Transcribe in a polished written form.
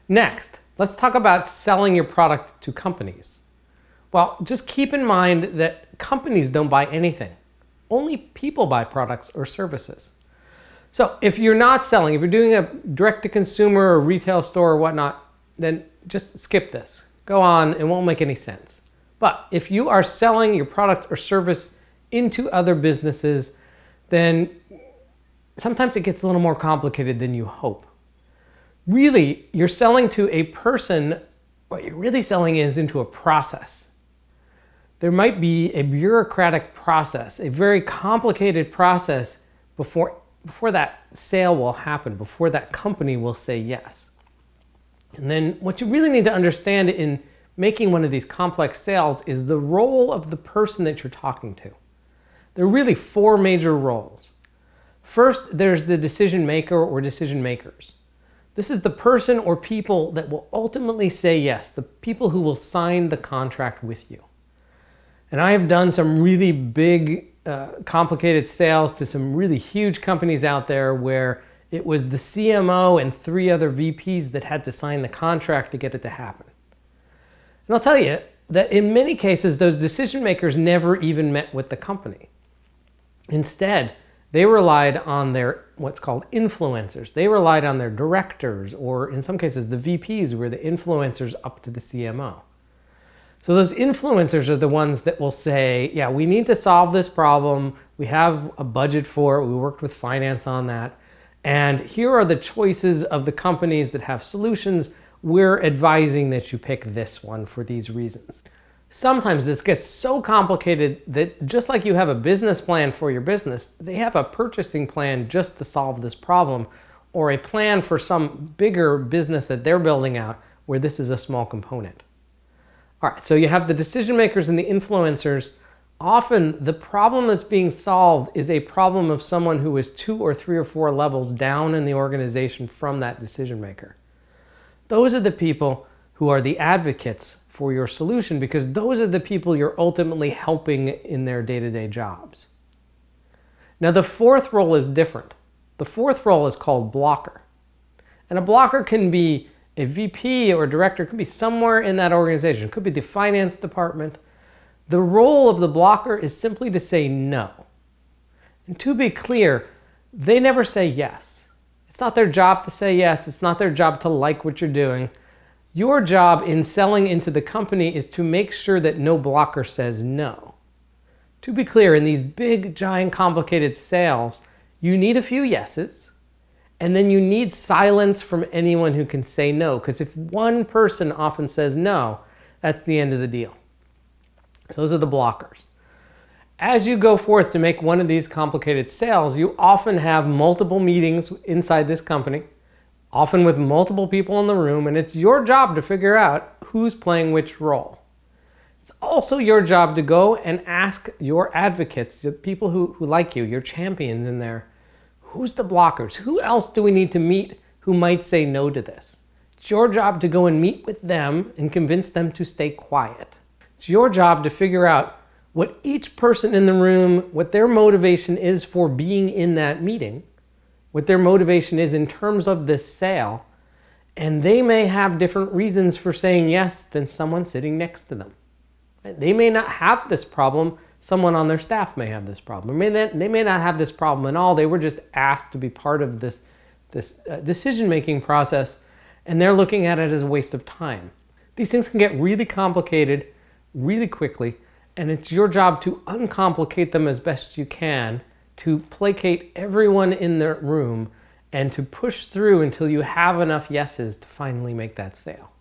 Next, let's talk about selling your product to companies. Well, just keep in mind that companies don't buy anything. Only people buy products or services. So if you're not selling, if you're doing a direct-to-consumer or retail store or whatnot, then just skip this. Go on, it won't make any sense. But if you are selling your product or service into other businesses, then sometimes it gets a little more complicated than you hope. Really, you're selling to a person. What you're really selling is into a process. There might be a bureaucratic process, a very complicated process before that sale will happen, before that company will say yes. And then what you really need to understand in making one of these complex sales is the role of the person that you're talking to. There are really four major roles. First, there's the decision maker or decision makers. This is the person or people that will ultimately say yes, the people who will sign the contract with you. And I have done some really big, complicated sales to some really huge companies out there where it was the CMO and 3 other VPs that had to sign the contract to get it to happen. And I'll tell you that in many cases, those decision makers never even met with the company. Instead, they relied on their what's called influencers. They relied on their directors, or in some cases, the VPs were the influencers up to the CMO. So those influencers are the ones that will say, yeah, we need to solve this problem. We have a budget for it. We worked with finance on that. And here are the choices of the companies that have solutions. We're advising that you pick this one for these reasons. Sometimes this gets so complicated that just like you have a business plan for your business, they have a purchasing plan just to solve this problem, or a plan for some bigger business that they're building out where this is a small component. All right, so you have the decision makers and the influencers. Often the problem that's being solved is a problem of someone who is 2 or 3 or 4 levels down in the organization from that decision maker. Those are the people who are the advocates for your solution, because those are the people you're ultimately helping in their day-to-day jobs. Now the fourth role is different. The fourth role is called blocker. And a blocker can be a VP or a director, could be somewhere in that organization. It could be the finance department. The role of the blocker is simply to say no. And to be clear, they never say yes. It's not their job to say yes. It's not their job to like what you're doing. Your job in selling into the company is to make sure that no blocker says no. To be clear, in these big, giant, complicated sales, you need a few yeses, and then you need silence from anyone who can say no, because if one person often says no, that's the end of the deal. So those are the blockers. As you go forth to make one of these complicated sales, you often have multiple meetings inside this company, often with multiple people in the room, and it's your job to figure out who's playing which role. It's also your job to go and ask your advocates, the people who like you, your champions in there, who's the blockers? Who else do we need to meet who might say no to this? It's your job to go and meet with them and convince them to stay quiet. It's your job to figure out what each person in the room, what their motivation is for being in that meeting, what their motivation is in terms of this sale, and they may have different reasons for saying yes than someone sitting next to them. They may not have this problem. Someone on their staff may have this problem. Or they may not have this problem at all. They were just asked to be part of this decision-making process, and they're looking at it as a waste of time. These things can get really complicated really quickly, and it's your job to uncomplicate them as best you can, to placate everyone in the room, and to push through until you have enough yeses to finally make that sale.